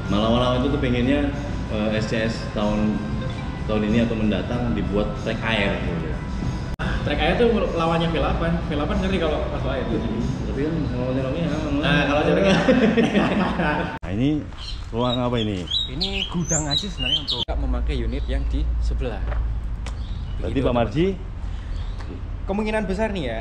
Malam-malam itu tuh pengennya SCS tahun ini atau mendatang dibuat trek air gitu. Trek air tuh lawannya V8. V8 ngeri kalau masuk air tuh. Tapi kan kalau jaraknya Nah, kalau jaraknya. Nah, ini ruang apa ini? Ini gudang aja sebenarnya untuk memakai unit yang di sebelah. Berarti Pak Marji, Kemungkinan besar nih ya,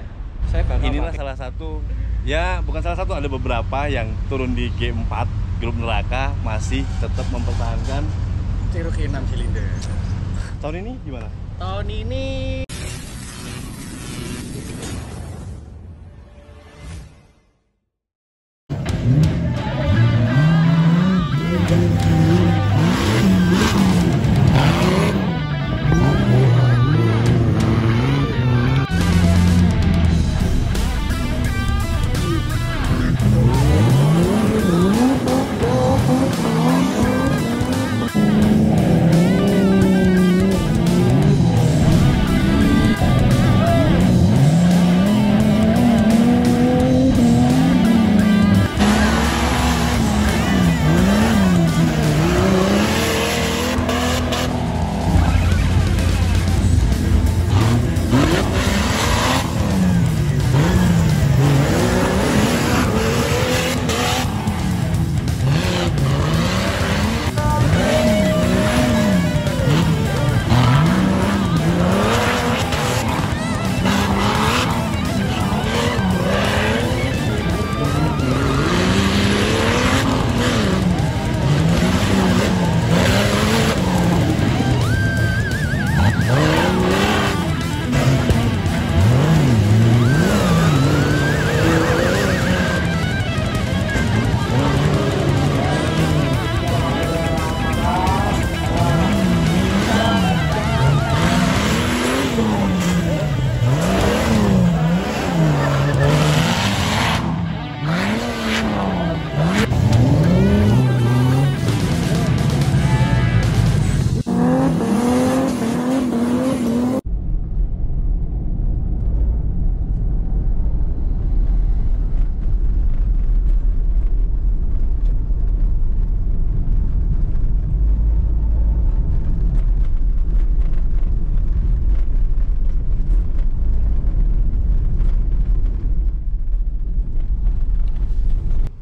saya bakal inilah pakai. salah satu, ya bukan salah satu, ada beberapa yang turun di G4 grup neraka masih tetap mempertahankan Cherokee 6 silinder. tahun ini gimana? Tahun ini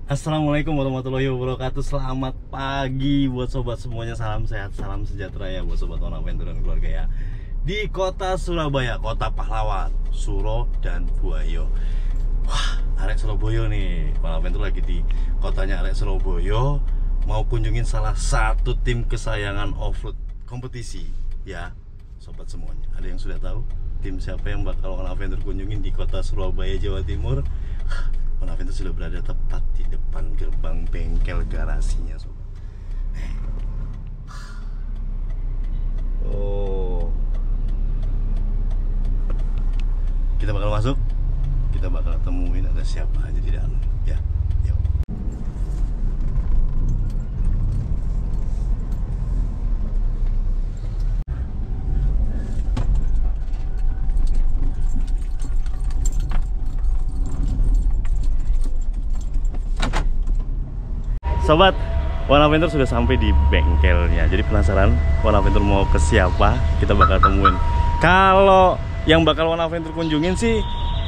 Assalamualaikum warahmatullahi wabarakatuh. Selamat pagi buat sobat semuanya. Salam sehat, salam sejahtera ya buat sobat One Adventure dan keluarga ya. Di kota Surabaya, kota pahlawan, Suro dan Buayo. Wah, arek Surabaya nih. One Adventure lagi di kotanya arek Surabaya, mau kunjungin salah satu tim kesayangan offroad kompetisi ya, sobat semuanya. Ada yang sudah tahu tim siapa yang bakal One Adventure kunjungin di kota Surabaya, Jawa Timur? One Adventure sudah berada tepat di depan gerbang bengkel garasinya, sobat. Oh, kita bakal masuk, kita bakal temuin ada siapa aja di dalam ya. Yuk. Sobat, One Adventure sudah sampai di bengkelnya. Jadi penasaran One Adventure mau ke siapa? Kita bakal temuin. Kalau yang bakal One Adventure kunjungin sih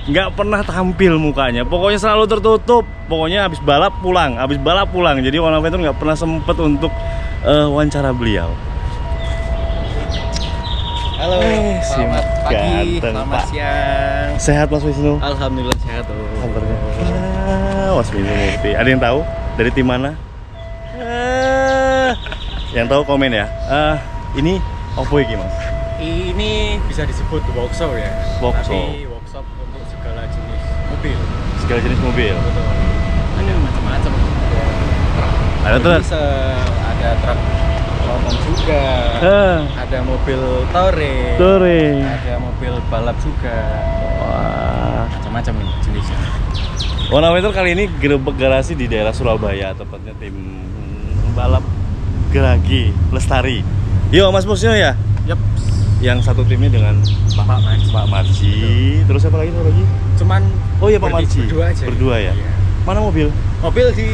nggak pernah tampil mukanya. Pokoknya selalu tertutup. Pokoknya habis balap pulang, habis balap pulang. Jadi One Adventure nggak pernah sempet untuk wawancara beliau. Halo, selamat pagi, selamat siang. Sehat Mas Wisnu? Alhamdulillah sehat tuh. Kabarnya. Mas Wisnu Murti. Ada yang tahu dari tim mana? Yang tahu komen ya. Ini Oppo ya Mas? Ini bisa disebut workshop ya. Workshop. Tapi workshop untuk segala jenis mobil. Segala jenis mobil. Betul. Ada macam-macam. Ada tuh. Ada truk lomong juga. Ada mobil touring. Ada mobil balap juga. Wah, Macam-macam jenisnya. One Adventure kali ini gerebek garasi di daerah Surabaya, tepatnya tim balap Geragi Lestari. Yo Mas Musyo ya? Yap. Yang satu timnya dengan Pak Marji. Terus apa lagi? Cuman oh iya Pak Marji. Berdua aja. Berdua ya? Iya. Mana mobil? Mobil di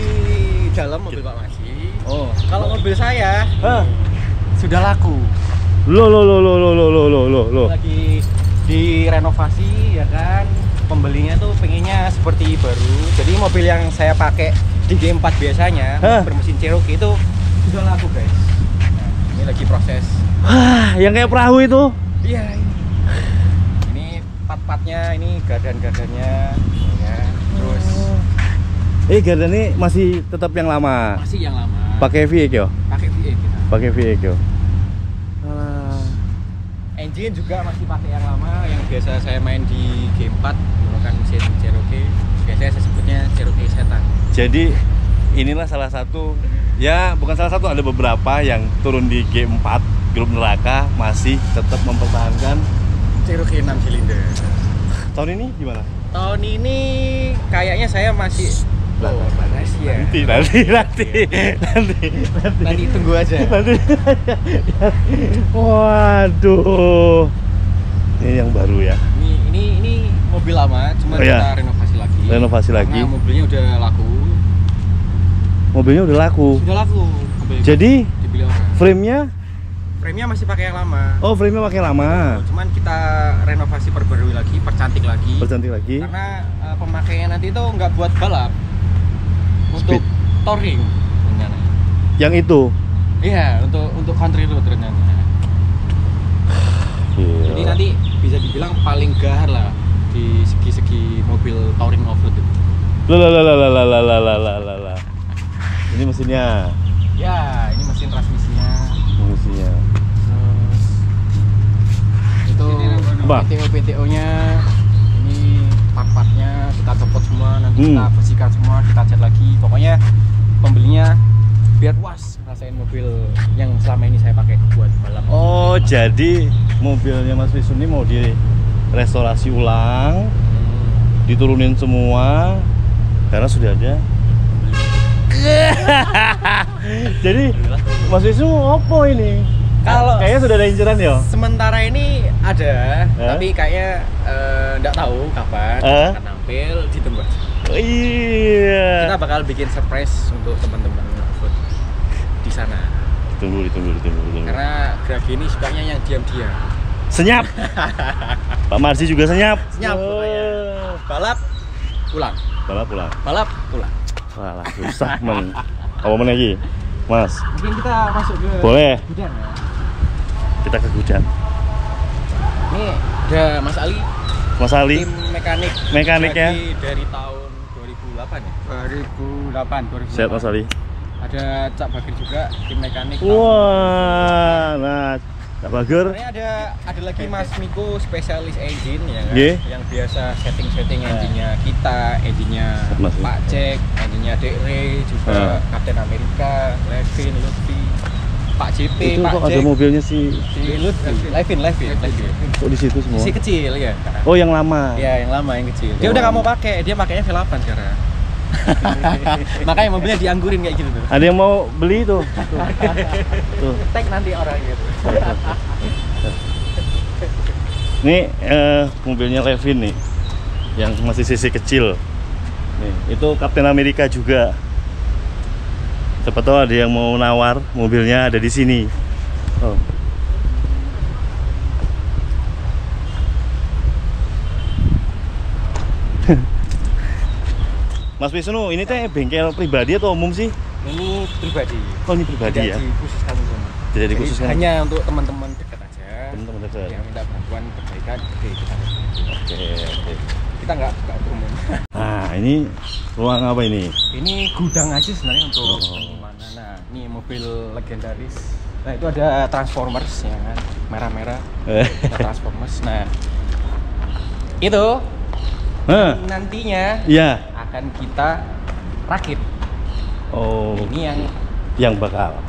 dalam mobil Pak Marji. Oh. Kalau mobil saya Hah? sudah laku. Lo. Lagi direnovasi ya kan. Pembelinya tuh pengennya seperti baru. Jadi mobil yang saya pakai di G4 biasanya bermesin Cherokee itu sudah laku guys. Nah, ini lagi proses. Wah, yang kayak perahu itu. Iya ini. Ini part-partnya, ini gardan-gardannya, ya. Terus gardan ini masih tetap yang lama. masih yang lama. Pakai V8 yo. Pakai V8 kita. Pakai V8 yo. Engine juga masih pakai yang lama, yang biasa saya main di G4 menggunakan mesin Cherokee. Biasanya saya sebutnya Cherokee setan. Jadi inilah salah satu, ya bukan salah satu, ada beberapa yang turun di G4 grup neraka masih tetap mempertahankan Cherokee 6 silinder. Tahun ini gimana? Tahun ini kayaknya saya masih rahasia. Nanti tunggu aja. Waduh. Ini yang baru ya. Ini mobil lama, cuma kita renovasi lagi. Renovasi lagi. Karena mobilnya udah laku. Mobilnya udah laku. Sudah laku. Mobilnya. Jadi dibeli orang. Frame-nya masih pakai yang lama. Oh, frame-nya pakai lama. Cuman kita renovasi, perbarui lagi, percantik lagi. Karena pemakaiannya nanti itu nggak buat balap. Untuk Speed. touring rencananya. Yang itu. Iya, untuk country road rencananya. Jadi nanti bisa dibilang paling gahar lah di segi-segi mobil touring off-road itu. Lah. Ini mesinnya. Ya, ini mesin transmisinya. Terus itu PTO-nya. Ini part-partnya kita copot semua, nanti kita bersihkan semua, kita cat lagi. Pokoknya pembelinya biar puas ngerasain mobil yang selama ini saya pakai buat balap. Oh, jadi mobilnya Mas Wisnu ini mau direstorasi ulang, diturunin semua karena sudah ada. Jadi Mas Wisnu apa ini? Kalau kayaknya sudah ada inceran ya? Sementara ini ada, tapi kayaknya nggak tahu kapan akan tampil, ditunggu aja. Oh, iya. Kita bakal bikin surprise untuk teman-teman off-road di sana. Ditunggu. Karena Greg ini sukanya yang diam-diam. Senyap. Pak Marsi juga senyap. Senyap. Balap pulang. Balap pulang. Walah, susah men. Apa men lagi? Mas. Mungkin kita masuk ke Boleh. gudang ya. Kita ke gudang. Ini ada Mas Ali. Tim mekaniknya dari tahun 2008 ya? 2008. Sehat Mas Ali. Ada Cak Bagir juga, tim mekanik. Wah, nah Cak Bagir. Sebenarnya ada lagi Mas Miko, spesialis engine ya kan? Yang biasa setting engine-nya kita, engine-nya Pak Cek, engine-nya Dek Ray, juga Kapten Amerika, Levin, Lutfi, Pak JP, itu Pak kok Jack. ada mobilnya si Levin. kok di situ semua? Si kecil ya. Oh, yang lama. Ya, yang lama, yang kecil. Dia udah nggak mau pakai, dia pakainya V8 sekarang. Makanya mobilnya dianggurin kayak gitu tuh. Ada yang mau beli tuh. Tuh. Tag nanti orang gitu. Ini mobilnya Levin nih, yang masih sisi kecil. Nih, itu Kapten Amerika juga. Siapa tahu ada yang mau nawar, mobilnya ada di sini. Oh. Mas Wisnu, ini teh bengkel pribadi atau umum sih? Ini pribadi. Oh, ini pribadi ya? Dikhususkan untuk Jadi dikhususkan hanya untuk teman-teman dekat aja. Teman-teman dekat. Yang minta bantuan perbaikan, oke kita. Oke. Kita nggak umum. Nah, ini ruang apa ini? Ini gudang aja sebenarnya untuk mana. Nah, ini mobil legendaris. Nah, itu ada Transformers ya kan, merah-merah. Ada Transformers. Nah, itu nantinya akan kita rakit. Oh. Ini yang bakal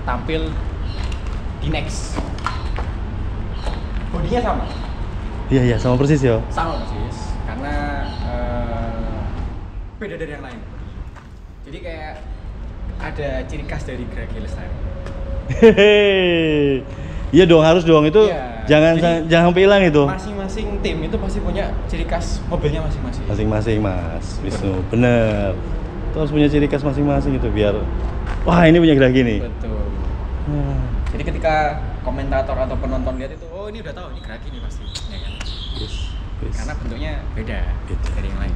tampil di next. Bodinya sama. Iya, sama persis ya. Sama persis. Karena beda dari yang lain. Jadi kayak ada ciri khas dari Greg Lestari. Iya dong, harus dong itu. Jangan sampai hilang itu. Masing-masing tim itu pasti punya ciri khas mobilnya masing-masing. Masing-masing Mas Wisnu, bener. Itu harus punya ciri khas masing-masing itu biar Wah, ini punya Geraki nih. Betul. Jadi ketika komentator atau penonton lihat itu, oh ini udah tahu ini Geraki nih pasti, ya kan? Yes. Karena bentuknya beda Beda. dari yang lain.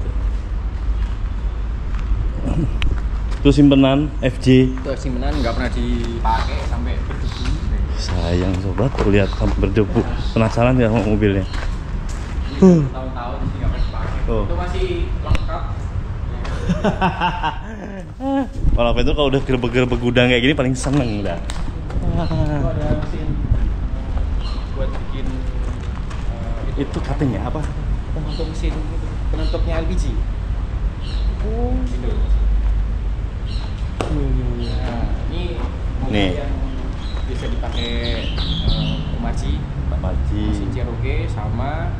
Itu simpenan FJ. Itu simpenan nggak pernah dipakai sampai berdebu. Sayang sobat, tuh lihat sampai berdebu. Penasaran ya sama mobilnya. Tahun-tahun sih nggak pernah dipakai. Oh. Itu masih lengkap. Kalau itu kalau udah gerbek-gerbek gudang kayak gini paling seneng dah. Itu ada mesin buat bikin Itu katanya apa? untuk mesin penutupnya LPG. Oh, gitu. Nah, ini mobil Nih. yang bisa dipakai Omachi, Pak Maji. mesin Cherokee sama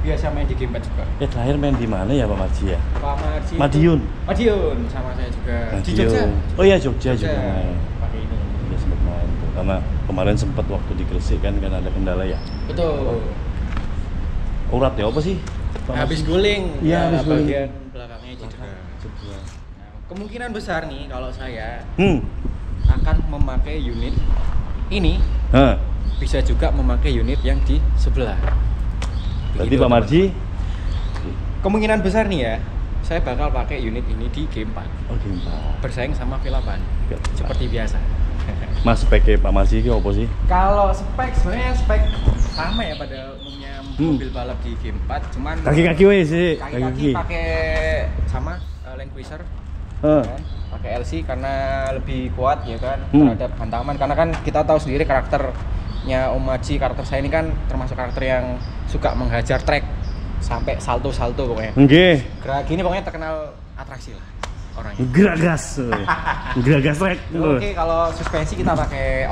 biasa main di gamepad juga. Terakhir main di mana ya Pak Maji ya? Pak Maji. Madiun. Madiun sama saya juga. Di Madiun. Jogja. Oh iya Jogja juga main. Pakai ini. Dia sempat main tuh. Karena kemarin sempat waktu di Gresik kan ada kendala ya. Betul. Urat ya apa sih? Pak Habis Maji? guling. Iya, habis guling. Bagian belakangnya cedera. Cedera. Nah, kemungkinan besar nih kalau saya Hmm. akan memakai unit ini, Hah. bisa juga memakai unit yang di sebelah. Berarti Begitu, Pak Marji? kemungkinan besar nih ya, saya bakal pakai unit ini di G4 Oh gimana? bersaing sama V8 seperti biasa. Mas speknya Pak Marji itu apa sih? Kalau spek sebenarnya spek sama ya pada umumnya mobil balap di G4, cuman Kaki-kaki weh sih. kaki-kaki pakai sama Land Cruiser, Hah. kan? Pakai LC karena lebih kuat ya kan Hmm. terhadap hantaman, karena kan kita tahu sendiri karakternya Omachi, karakter saya ini kan termasuk karakter yang suka menghajar trek sampai salto-salto pokoknya. Nggih. Geraki ini pokoknya terkenal atraksi lah orangnya. Geragas. Geragas rek. Oke, kalau suspensi kita pakai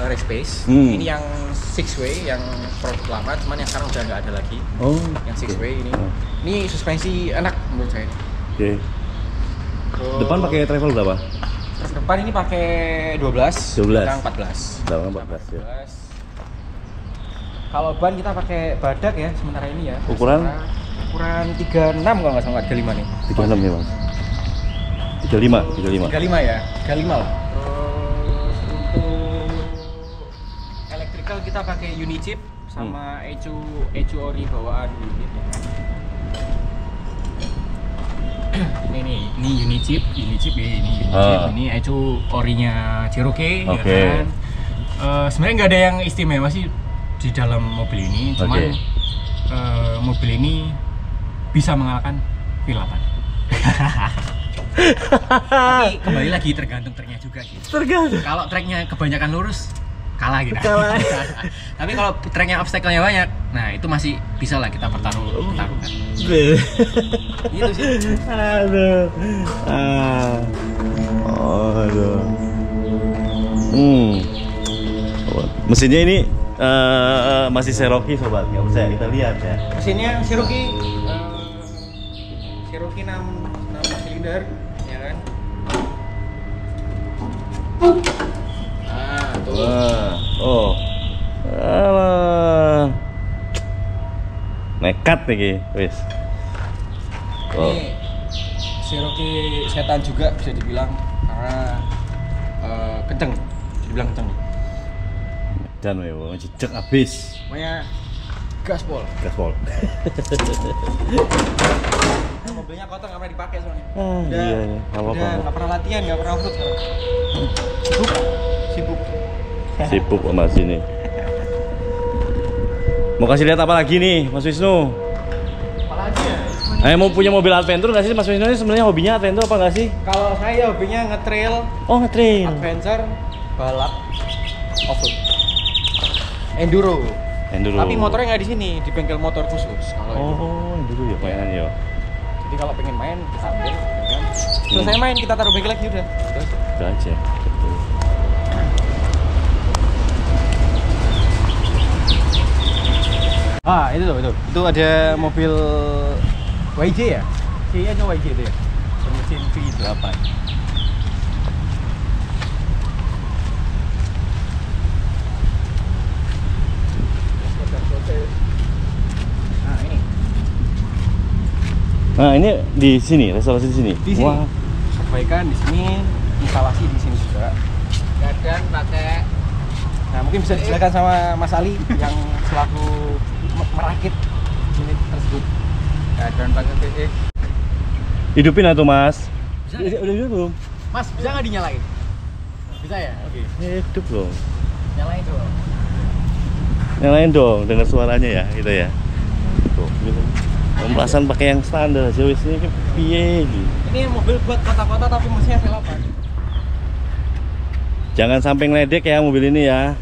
race pace. Hmm. Ini yang 6 way yang produk lama, cuman yang sekarang udah nggak ada lagi. Oh. Yang 6 way ini. Oh. Ini suspensi enak menurut saya. Oke. Terus Depan pakai travel berapa? Terus depan ini pakai 12, 12. belakang 14. Belakang 14 ya. Kalau ban kita pakai badak ya sementara ini ya. Ukuran? Ukuran 36 kalau nggak salah, 35 nih. 36 ya Mas. 35 35 ya, 35 lah. Terus untuk electrical kita pakai Unichip sama Ecu ori bawaan unit ya. Ini Unichip ya, ini Unichip, ini Ecu orinya Cherokee ya Oke. kan. Sebenarnya nggak ada yang istimewa sih di dalam mobil ini, cuman Oke. mobil ini bisa mengalahkan V8. Tapi kembali lagi tergantung treknya juga sih. Tergantung. Kalau treknya kebanyakan lurus kalah gitu. Kalah. Tapi kalau treknya obstacle-nya banyak, nah itu masih bisa lah kita pertaruhkan. Gitu sih. Aduh. Aduh. Mesinnya ini masih Cherokee sobat, nggak percaya kita lihat ya. Mesinnya Cherokee 6 silinder ya kan. Nah, tuh. Oh. Alah. Nekat nih, wis. Oh. Ini Cherokee setan juga bisa dibilang karena kenceng, bisa dibilang kenceng nih. Dan weh, jejak abis. Pokoknya gaspol. Gaspol. Mobilnya kotor nggak pernah dipakai soalnya. Iya, Udah nggak pernah latihan, nggak pernah off-road sekarang. Sibuk. Sibuk sama sini. Mau kasih lihat apa lagi nih, Mas Wisnu? Apalagi ya? Mau punya mobil adventure nggak sih Mas Wisnu? Ini sebenarnya hobinya adventure apa nggak sih? Kalau saya hobinya nge-trail, Oh, nge-trail. adventure, balap, off-road, enduro. Tapi motornya nggak di sini, di bengkel motor khusus. Kalau enduro. Oh, enduro ya mainannya ya. Jadi kalau pengen main kita ambil, ya kan? Selesai main kita taruh bengkel lagi udah. Udah aja. Betul. Ah, itu tuh, itu ada mobil YJ ya? Kayaknya cuma YJ itu ya? Bermesin V8. Nah, ini. Nah, ini di sini, restorasi di sini. Di sini. Wah. Perbaikan di sini. instalasi di sini juga. Kadang pakai. Nah, mungkin bisa dijelaskan sama Mas Ali yang selaku merakit unit tersebut. Kadang pakai PX. Hidupin atuh Mas. Bisa Udah hidup belum? Mas, bisa nggak dinyalain? Bisa ya? Oke. Hidup dong. Nyalain dong. Nyalain dong, dengar suaranya ya, gitu ya. Tuh, gitu. Pembahasan pakai yang standar aja wis ini piye iki. Ini mobil buat kota-kota tapi mesinnya V8. Jangan sampai ngeledek ya mobil ini ya.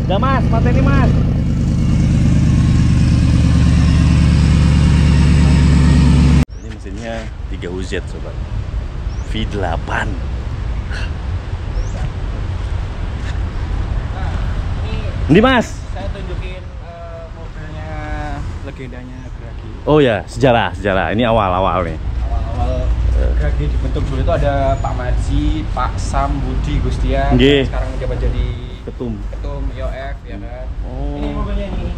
Udah Mas, pateni Mas. Ini mesinnya 3UZ sobat. V8. Ini Mas. Saya tunjukin mobilnya legendanya Gragi. Oh ya, sejarah. Ini awal-awal nih. Awal-awal Gragi dibentuk dulu itu ada Pak Maji, Pak Sam, Budi, Gustian. Nggih. Sekarang menjabat jadi Ketum. IOF ya kan. Oh. Ini mobilnya ini.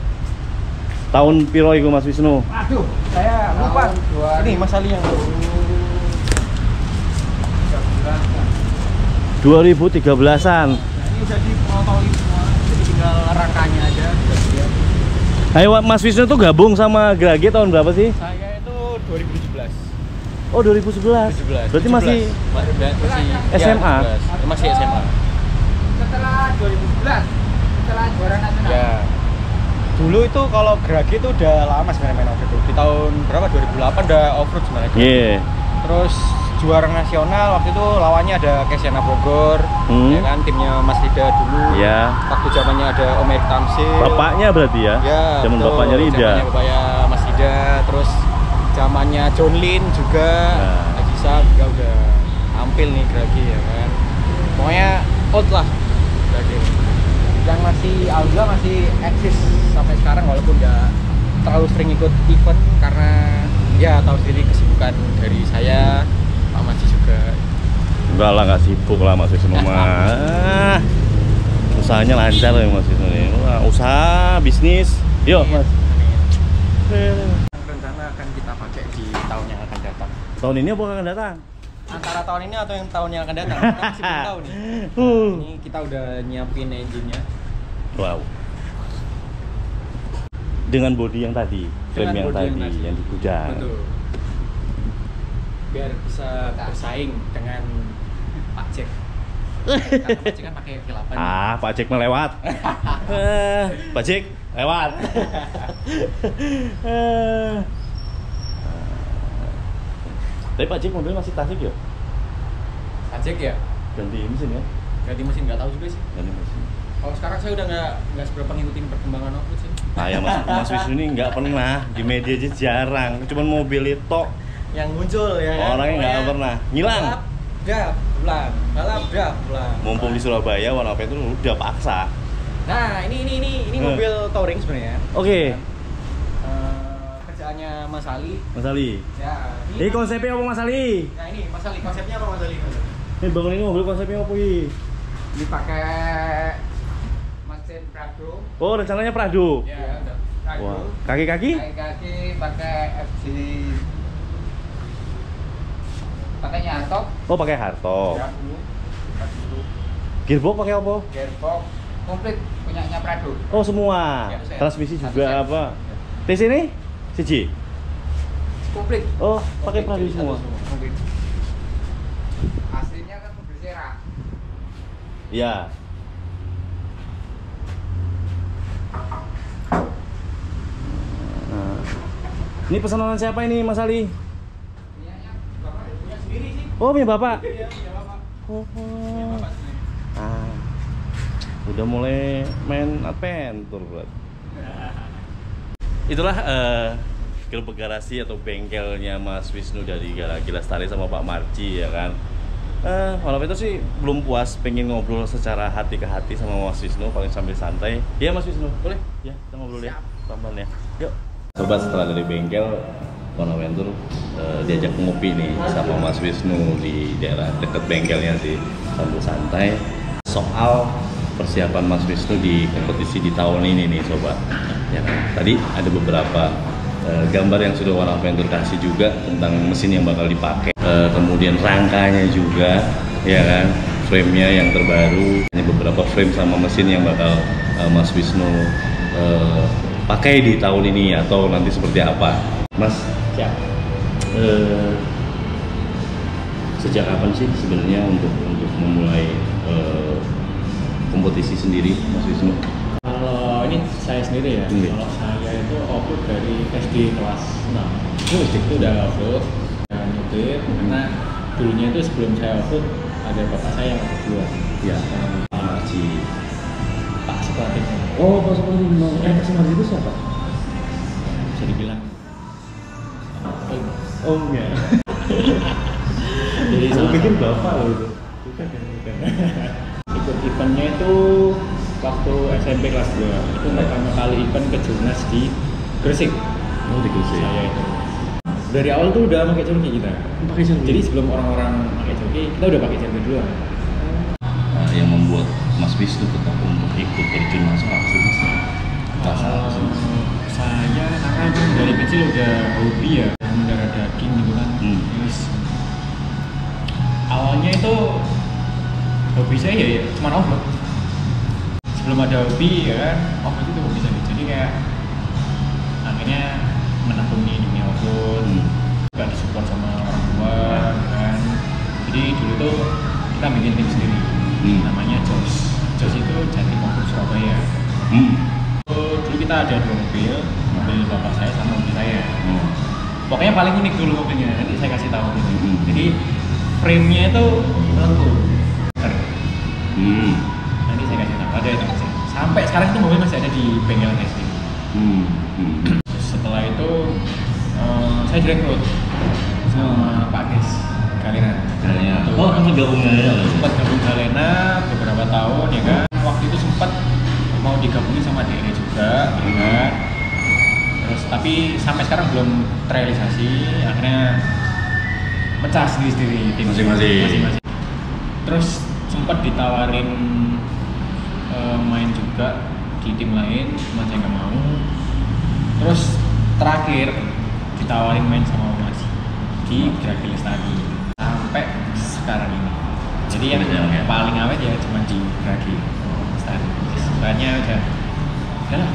Tahun piro iku Mas Wisnu? Aduh, saya lupa. Ini Mas Ali yang 2013-an. Nah, ini udah diprotoli semua, jadi tinggal rangkanya aja. Ayo Mas Wisnu tuh gabung sama Gragi tahun berapa sih? Saya itu 2017. Oh 2011. 17. Berarti masih SMA? Ya, masih SMA. Setelah 2011, setelah juara nasional. Ya. Dulu itu kalau Gragi itu udah lama sebenarnya main off-road itu. Di tahun berapa? 2008 udah off-road sebenarnya. Iya. Terus juara nasional waktu itu lawannya ada Kesiana Bogor, ya kan, timnya Mas Rida dulu. Ya. Waktu zamannya ada Om Erik Tamsil. Bapaknya berarti ya? Ya, Zaman betul. bapaknya Rida. Zamannya bapaknya Mas Rida, terus zamannya John Lin juga. Nah. Agisa juga udah tampil nih Gragi ya kan. Pokoknya old lah Gragi. Yang masih alhamdulillah masih eksis sampai sekarang walaupun nggak terlalu sering ikut event karena ya tahu sendiri kesibukan dari saya, Pak Maji juga. Enggak lah, nggak sibuk lah Mas Wisnu mah. Usahanya lancar ya Mas Wisnu nih. Wah, usaha, bisnis. Yuk Mas. Rencana akan kita pakai di tahun yang akan datang. Tahun ini apa akan datang? Antara tahun ini atau yang tahun yang akan datang, kita masih belum tahu nih. Ini kita udah nyiapin engine-nya. Wow. Dengan bodi yang tadi, frame yang bodi tadi, yang di gudang. Betul. Biar bisa bersaing dengan Pak Jack. Karena Pak Jack kan pakai V8. Ah, Pak Jack melewat. Pak Jack lewat. Tapi Pak Jack mobil masih Tasik ya? Pak Jack ya? Ganti mesin ya? Ganti mesin nggak tahu juga sih. Ganti mesin. Kalau sekarang saya udah nggak seberapa ngikutin perkembangan off-road sih. Nah ya Mas Wisnu ini nggak pernah di media aja jarang, cuman mobil itu Yang muncul ya. kan? orangnya nggak Pokoknya pernah ngilang. balap, dap, pulang. Balap, dap, pulang. Mumpung di Surabaya warna apa itu udah paksa. Nah, ini mobil touring sebenarnya. Oke. Kerjaannya Mas Ali. Mas Ali. Ya. Ini konsepnya apa Mas Ali? Nah, ini Mas Ali konsepnya apa Mas Ali? Ini bangun ini mobil konsepnya apa ini? Ini pakai mesin Prado. Oh rencananya Prado. Ya, udah. Wah. Kaki-kaki? Kaki-kaki pakai FG. Pakai nyantop. Oh pakai Harto. Ya, dulu. Gearbox pakai apa? Gearbox komplit punyanya Prado. Oh semua. Ya, saya. Transmisi Satu juga set. apa? TC ini? CJ? Komplit. Oh pakai Prado Komplit, semua. satu Komplit. Aslinya kan mobil Sera. Iya. Nah. Ini pesanan siapa ini Mas Ali? Punyanya Bapak punya sendiri sih. Oh punya bapak? Iya, punya Bapak. Oh. Punya Bapak sendiri. Ah. Udah mulai main adventure buat. itulah gerbek garasi atau bengkelnya Mas Wisnu dari Garagi Lestari sama Pak Marji ya kan. Malam itu sih belum puas, pengen ngobrol secara hati ke hati sama Mas Wisnu, paling sambil santai. Iya Mas Wisnu, boleh? Ya, kita ngobrol ya, pelan-pelan ya. Yuk. Sobat, setelah dari bengkel, One Adventure diajak ngopi nih sama Mas Wisnu di daerah dekat bengkelnya sih, sambil santai. Soal persiapan Mas Wisnu di kompetisi di tahun ini nih sobat. Ya kan? Tadi ada beberapa gambar yang sudah One Adventure kasih juga tentang mesin yang bakal dipakai, kemudian rangkanya juga, ya kan, frame-nya yang terbaru. Ini beberapa frame sama mesin yang bakal Mas Wisnu pakai di tahun ini atau nanti seperti apa, Mas? Siap. Sejak kapan sih sebenarnya untuk memulai kompetisi sendiri, Mas Wisnu? Kalau ini saya sendiri ya. Kalau saya itu offroad dari SD kelas 6. Itu udah offroad dan nyetir karena dulunya itu sebelum saya offroad ada bapak saya yang kedua. Ya, Pak Marji. Pak Supratik. Oh, Pak Supratik. Pak Supratik itu siapa? Bisa dibilang. Oh enggak. Jadi aku pikir bapak loh itu. Bukan. Ikut eventnya itu waktu SMP kelas 2. Itu pertama kali event kejurnas di Gresik. Oh, di Gresik. Saya itu. Dari awal tuh udah pakai joki kita. Pakai joki. Jadi sebelum orang-orang pakai joki, kita udah pakai joki dulu. Yang membuat Mas Wisnu tetap untuk ikut terjun masuk apa sih Mas? Saya karena dari kecil udah hobi ya mendarah daging gitu kan. Terus awalnya itu hobi saya ya cuma offroad. Sebelum ada hobi ya kan, offroad itu hobi saya. Jadi kayak akhirnya menekuni dunia offroad, gak disupport sama orang tua kan. Jadi dulu tuh kita bikin tim sendiri, namanya JOS. JOS itu Jatim Offroad Surabaya. Dulu kita ada 2 mobil bapak saya sama mobil saya. Pokoknya paling unik dulu mobilnya, nanti saya kasih tahu gitu. Jadi frame-nya itu melengkung. Nanti saya kasih tahu, ada itu masih. Sampai sekarang itu mobil masih ada di bengkel SD. Setelah itu saya direkrut sama Pak Ges Galena. Oh, kamu gabung Galena? Sempat gabung Galena beberapa tahun ya kan. Waktu itu sempat mau digabungin sama DRE juga, ya kan. Terus tapi sampai sekarang belum terrealisasi. Akhirnya pecah sendiri-sendiri tim masing-masing. Terus sempat ditawarin main juga di tim lain, cuma saya nggak mau. Terus terakhir ditawarin main sama Mas di Garagi Lestari sampai sekarang ini. Jadi yang paling awet ya cuma di Garagi Lestari. Sebenarnya udah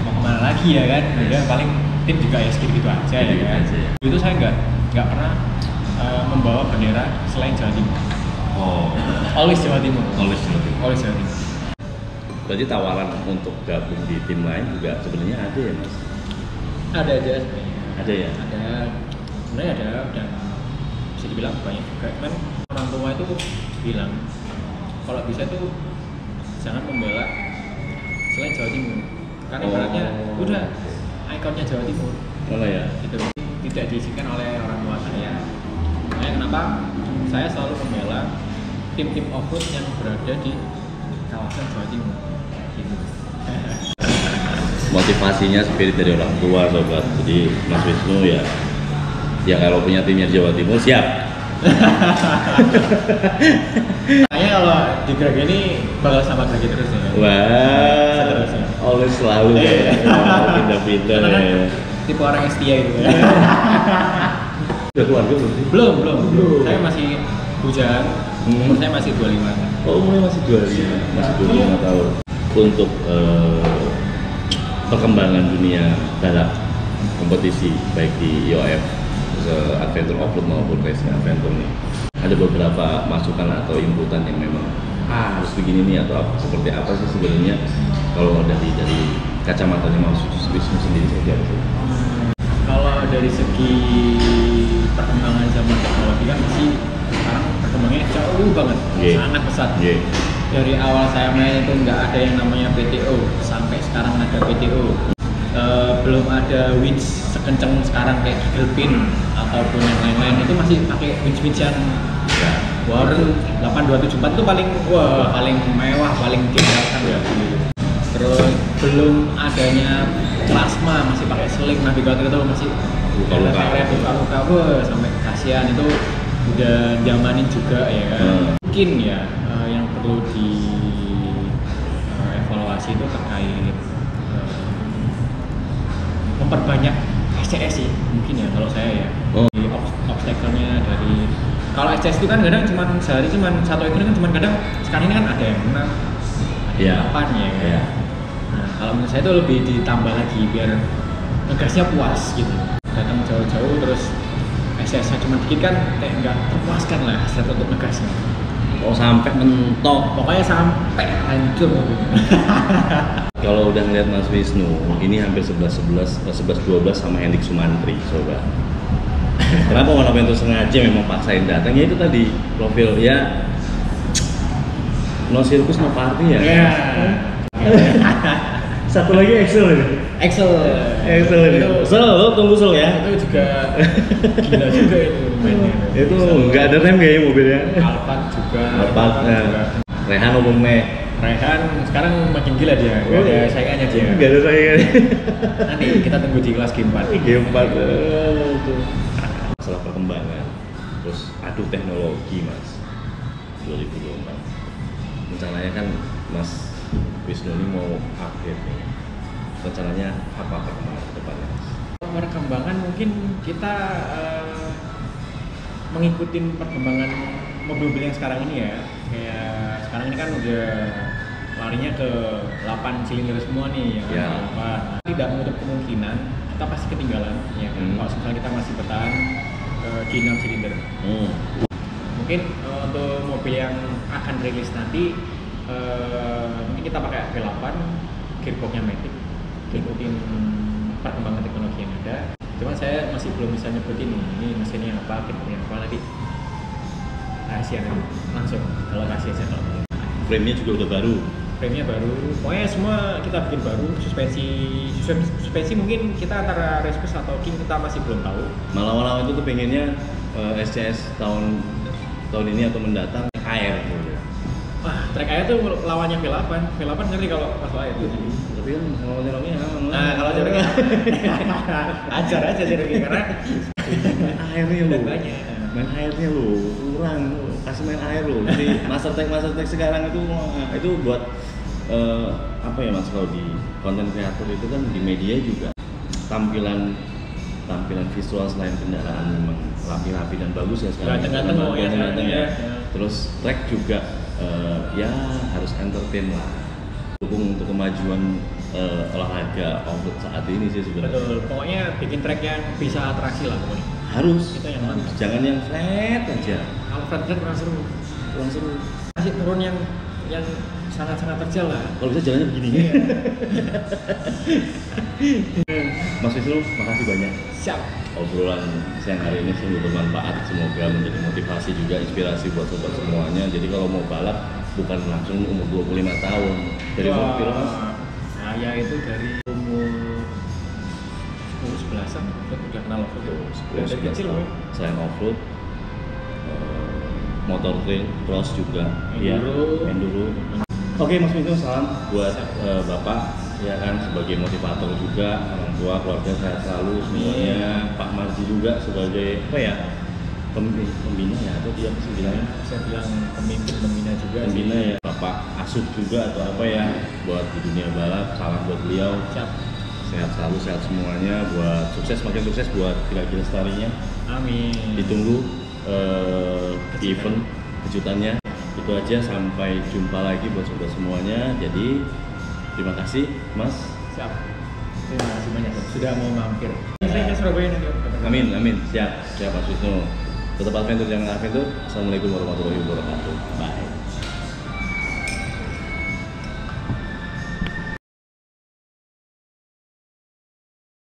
mau kemana lagi ya kan? Udah paling tim juga ya segitu aja ya kan. Itu saya nggak pernah membawa bendera selain Jawa Timur. Oh, Always Jawa Timur. Always Jawa Timur. Always Jawa Timur. Berarti tawaran untuk gabung di tim lain juga sebenarnya ada ya Mas? Ada aja sebenarnya. Ada ya? Ada. Sebenarnya ada dan bisa dibilang banyak juga. Kan orang tua itu bilang kalau bisa tuh jangan membela selain Jawa Timur. Karena ibaratnya udah ikonnya Jawa Timur. Oh ya. Itu tidak diizinkan oleh orang tua saya. Makanya kenapa saya selalu membela tim-tim offroad yang berada di kawasan Jawa Timur. Gitu. Motivasinya spirit dari orang tua sobat. Jadi Mas Wisnu ya kalau punya timnya di Jawa Timur siap. Kayaknya kalau di Greg ini bakal sama Greg terus ya. Wah, Seterusnya. always selalu ya. Pindah-pindah ya. Tipe orang yang setia gitu ya. Udah keluarga belum sih? Belum. Saya masih bujang. Umur saya masih 25. Oh, umurnya masih 25, masih 25 tahun. Untuk perkembangan dunia balap kompetisi baik di IOF Adventure Offroad maupun Racing Adventure nih, ada beberapa masukan atau inputan yang memang harus begini nih atau seperti apa sih sebenarnya kalau dari kacamatanya Mas Wisnu sendiri seperti apa sih? Kalau dari segi perkembangan zaman teknologi kan masih sekarang perkembangannya jauh banget, sangat pesat. Dari awal saya main itu nggak ada yang namanya PTO, sampai sekarang ada PTO. belum ada winch sekenceng sekarang kayak Eagle Pin ataupun yang lain-lain, itu masih pakai winch yang Warren 8274 itu paling paling mewah, paling diandalkan ya. Terus belum adanya plasma, masih pakai seling, navigator itu masih luka-luka sampai kasihan, itu udah zamanin juga ya kan. Mungkin ya yang perlu di evaluasi itu terkait memperbanyak SCS sih mungkin ya kalau saya ya. Di obstacle-nya dari, kalau SCS itu kan kadang cuma sehari cuma satu ekor, kan cuma kadang sekarang ini kan ada yang 6, ada 8 ya kan. Nah, kalau menurut saya itu lebih ditambah lagi biar ngegasnya puas gitu. Datang jauh-jauh terus SCS-nya cuma dikit kan kayak nggak terpuaskan lah hasrat untuk ngegasnya. Oh, sampai mentok. Pokoknya sampai hancur mobilnya. Kalau udah ngeliat Mas Wisnu, ini hampir 11-12 sama Hendik Sumantri, sobat. Kenapa warna Ventus sengaja memang paksain datang? Ya itu tadi, profil ya no sirkus no party ya. Satu lagi Excel ini. Excel ini. Lo tunggu Sel ya. Itu juga gila juga itu mainnya. Itu nggak ada rem kayaknya mobilnya. Alphard juga. Rehan maupun Meh. Rehan sekarang makin gila dia. Nggak ada saingannya dia. Nggak ada saingannya. Nanti kita tunggu di kelas G4. G4 masalah perkembangan, terus adu teknologi Mas 2024. Rencananya kan Mas Wisnu ini mau update nih. Rencananya apa perkembangan ke depannya Mas? Perkembangan mungkin kita mengikuti perkembangan mobil-mobil yang sekarang ini ya. Kayak sekarang ini kan udah larinya ke 8 silinder semua nih ya. Nah, tidak menutup kemungkinan kita pasti ketinggalan ya kan. Kalau misalnya kita masih bertahan di 6 silinder. Mungkin untuk mobil yang akan rilis nanti mungkin kita pakai V8, gearboxnya Matic, ikutin perkembangan teknologi yang ada. Cuman saya masih belum bisa nyebutin ini mesinnya apa, gearboxnya apa, nanti rahasia langsung kalau kasih aja. Frame-nya juga udah baru. Frame-nya baru, pokoknya semua kita bikin baru. Suspensi mungkin kita antara Respus atau King kita masih belum tahu. Malah itu tuh pengennya SCS tahun ini atau mendatang air. Wah, trek air tuh lawannya V8. V8 ngerti kalau masalah air tuh. Tapi kan kalau jaraknya nah, kalau jaraknya ajar aja jaraknya karena airnya lu banyak. Main airnya lu kurang, kasih main air lu. Jadi master tag sekarang itu buat apa ya Mas, kalau di konten kreator itu kan di media juga tampilan visual selain kendaraan memang rapi-rapi dan bagus ya sekarang. Ganteng ya. Terus track juga ya harus entertain lah. Dukung untuk kemajuan olahraga off-road saat ini sih sebenarnya. Betul. Pokoknya bikin track yang bisa atraksi lah pokoknya. Harus. Itu yang mantap. Jangan yang flat aja. Kalau flat kurang seru. Kasih turun yang sangat-sangat terjal lah. Kalau bisa jalannya begini. Mas Wisnu, makasih banyak. Siap. Obrolan siang hari ini sungguh bermanfaat. Semoga menjadi motivasi juga, inspirasi buat sobat semuanya. Jadi kalau mau balap bukan langsung umur 25 tahun. Dari umur berapa Mas? Saya itu dari umur 11-an udah kenal off-road. Dari kecil loh. Selain off-road, motor trail, cross juga, enduro. Oke Mas Wisnu, salam buat Bapak ya kan, sebagai motivator juga, orang tua, keluarga sehat selalu semuanya. Pak Marji juga sebagai apa ya, pembina ya, atau dia mesti bilangnya? Saya bilang pembina juga. Pembina ya, Bapak asuh juga atau apa ya, buat di dunia balap. Salam buat beliau. Siap. Sehat selalu, sehat semuanya, buat sukses, makin sukses buat Gila-Gila Lestarinya. Amin. Ditunggu event kejutannya. Itu aja, sampai jumpa lagi buat sobat semuanya. Jadi terima kasih Mas. Siap. Terima kasih banyak sudah mau mampir. Saya ke Surabaya nanti. Amin. Siap Mas Wisnu. Tetap adventure, jangan adventure. Assalamualaikum warahmatullahi wabarakatuh. Bye.